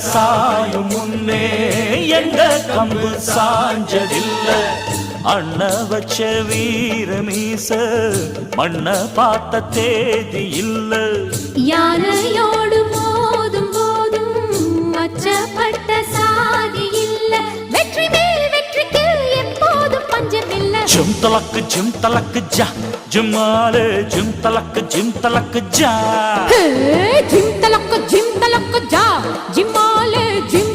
சாயும் முன்னே எங்க கம்பு சாஞ்சதில்ல அண்ண வச்ச வீர மீச மண்ண பார்த்த தேதி இல்ல யானையோடு மோதும் போதும் அச்சப்பட்ட சாதி இல்ல வெற்றி மேல் வெற்றிக்கு எப்போதும் பஞ்சமில்ல ஜிம் தலக்கு ஜா ஜிம்மாலே ஜிம் தலக்கு ஜா ஜிம் தலக்கு ஜா ஜிம்மாலே ஜிம்